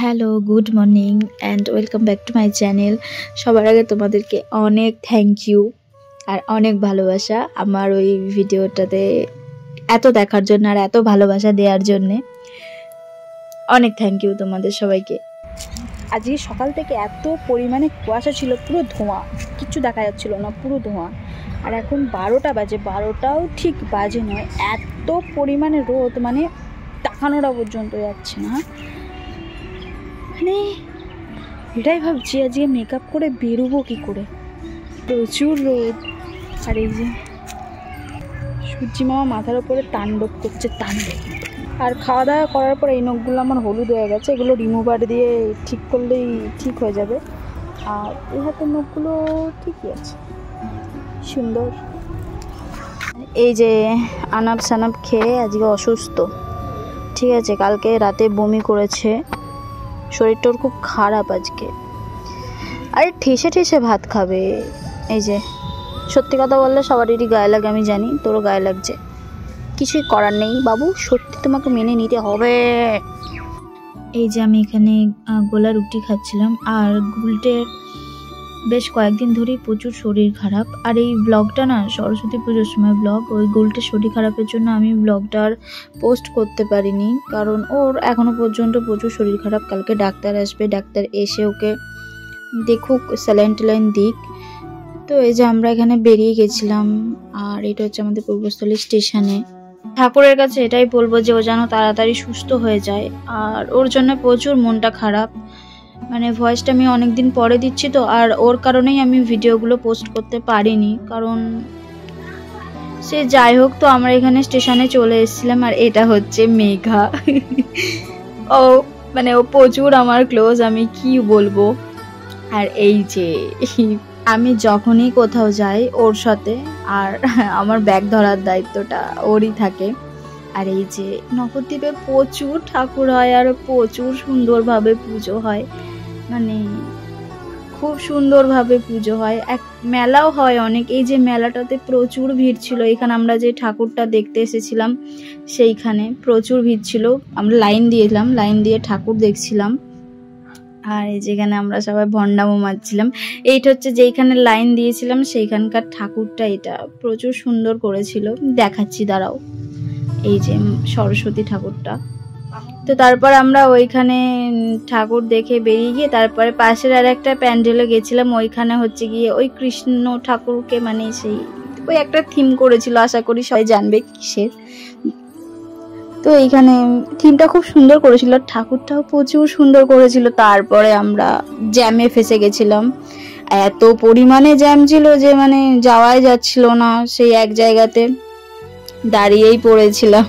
Hello, good morning and welcome back to my channel. সবার আগে তোমাদেরকে অনেক থ্যাংক ইউ আর অনেক ভালোবাসা আমার ওই ভিডিওটাতে এত দেখার জন্য আর এত ভালোবাসা দেওয়ার জন্যে। অনেক থ্যাংক ইউ তোমাদের সবাইকে। আজকে সকাল থেকে এত পরিমাণে কুয়াশা ছিল, পুরো ধোঁয়া, কিচ্ছু দেখা যাচ্ছিল না, পুরো ধোঁয়া। আর এখন 12টা বাজে, 12টাও ঠিক বাজে নয়, এত পরিমাণে রোদ, মানে তাকানোটা পর্যন্ত যাচ্ছে না। মানে এটাই ভাবছি আজকে মেকআপ করে বেরোবো কী করে, প্রচুর রোদ। আর এই যে সূর্যি মামা মাথার ওপরে তাণ্ডব করছে, তাণ্ডব। আর খাওয়া দাওয়া করার পর এই নখগুলো আমার হলুদ হয়ে গেছে, এগুলো রিমুভার দিয়ে ঠিক করলেই ঠিক হয়ে যাবে। আর এই হাতের নখগুলো ঠিকই আছে, সুন্দর। এই যে আনাপ সানাপ খেয়ে আজকে অসুস্থ, ঠিক আছে। কালকে রাতে বমি করেছে, শরীরটার খুব খারাপ আজকে। আরে ঠেসে ঠেসে ভাত খাবে। এই যে সত্যি কথা বললে সবারই গায়ে লাগে, আমি জানি তোরও গায়ে লাগছে, কিছুই করার নেই বাবু, সত্যি তোমাকে মেনে নিতে হবে। এই যে আমি এখানে গোলা রুটি খাচ্ছিলাম, আর গুলটের বেশ কয়েকদিন ধরেই প্রচুর শরীর খারাপ। আর এই ব্লগটা না সরস্বতী পুজোর সময় ব্লগ, ওই গুলটের শরীর খারাপের জন্য আমি ব্লগটার পোস্ট করতে পারিনি, কারণ ওর এখনো পর্যন্ত প্রচুর শরীর খারাপ। কালকে ডাক্তার আসবে, ডাক্তার এসে ওকে দেখুক, স্যালাইন ট্যালাইন দিক। তো এই যে আমরা এখানে বেরিয়ে গেছিলাম, আর এটা হচ্ছে আমাদের পূর্বস্থলী স্টেশনে। ঠাকুরের কাছে এটাই বলবো যে ও যেন তাড়াতাড়ি সুস্থ হয়ে যায়, আর ওর জন্য প্রচুর মনটা খারাপ। মানে ভয়েসটা আমি অনেকদিন পরে দিচ্ছি তো, আর ওর কারণেই আমি ভিডিওগুলো পোস্ট করতে পারিনি, কারণ সে যাই হোক। তো আমরা এখানে স্টেশনে চলে এসেছিলাম, আর এটা হচ্ছে মেঘা। ও মানে ও প্রচুর আমার ক্লোজ, আমি কি বলবো। আর এই যে আমি যখনই কোথাও যাই ওর সাথে, আর আমার ব্যাগ ধরার দায়িত্বটা ওরই থাকে। আর এই যে নবদ্বীপে প্রচুর ঠাকুর হয়, আর প্রচুর সুন্দরভাবে পুজো হয়, মানে খুব সুন্দরভাবে পুজো হয়। এক মেলাও হয় অনেক। এই যে মেলাটাতে প্রচুর ভিড় ছিল, এখানে আমরা যে ঠাকুরটা দেখতে এসেছিলাম সেইখানে প্রচুর ভিড় ছিল। আমরা লাইন দিয়েছিলাম, লাইন দিয়ে ঠাকুর দেখছিলাম। আর এই যেখানে আমরা সবাই ভণ্ডামো মারছিলাম। এইটা হচ্ছে যেইখানে লাইন দিয়েছিলাম সেইখানকার ঠাকুরটা, এটা প্রচুর সুন্দর করেছিল, দেখাচ্ছি দাঁড়াও। এই যে সরস্বতী ঠাকুরটা। তো তারপর আমরা ওইখানে ঠাকুর দেখে বেরিয়ে গিয়ে তারপরে পাশের আর একটা প্যান্ডেলে গেছিলাম। ওইখানে হচ্ছে গিয়ে ওই কৃষ্ণ ঠাকুরকে, মানে সেই ওই একটা থিম করেছিল, আশা করি সবাই জানবে কিসের। তো এইখানে থিমটা খুব সুন্দর করেছিল, ঠাকুরটাও প্রচুর সুন্দর করেছিল। তারপরে আমরা জ্যামে ফেসে গেছিলাম, এত পরিমাণে জ্যাম ছিল যে মানে যাওয়াই যাচ্ছিল না, সেই এক জায়গাতে দাঁড়িয়েই পড়েছিলাম,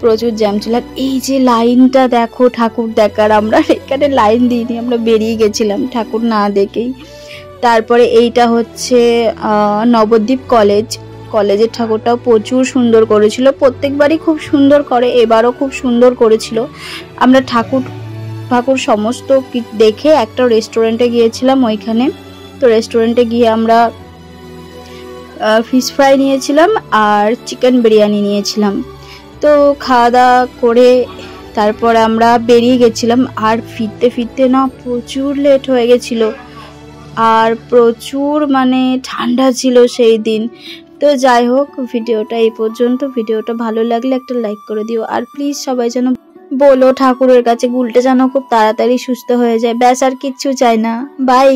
প্রচুর জ্যাম ছিল। এই যে লাইনটা দেখো ঠাকুর দেখার, আমরা এখানে লাইন দিইনি, আমরা বেরিয়ে গেছিলাম ঠাকুর না দেখেই। তারপরে এইটা হচ্ছে নবদ্বীপ কলেজ, কলেজের ঠাকুরটাও প্রচুর সুন্দর করেছিল, প্রত্যেকবারই খুব সুন্দর করে, এবারও খুব সুন্দর করেছিল। আমরা ঠাকুর সমস্ত দেখে একটা রেস্টুরেন্টে গিয়েছিলাম ওইখানে। তো রেস্টুরেন্টে গিয়ে আমরা ফিশ ফ্রাই নিয়েছিলাম আর চিকেন বিরিয়ানি নিয়েছিলাম। তো খাওয়া দাওয়া করে তারপরে আমরা বেরিয়ে গেছিলাম, আর ফিরতে ফিরতে না প্রচুর লেট হয়ে গেছিল, আর প্রচুর মানে ঠান্ডা ছিল সেই দিন। তো যাই হোক, ভিডিওটা এই পর্যন্ত। ভিডিওটা ভালো লাগলে একটা লাইক করে দিও, আর প্লিজ সবাই যেন বলো ঠাকুরের কাছে গুলটে যেন খুব তাড়াতাড়ি সুস্থ হয়ে যায়, ব্যাস আর কিচ্ছু চাই না। বাই।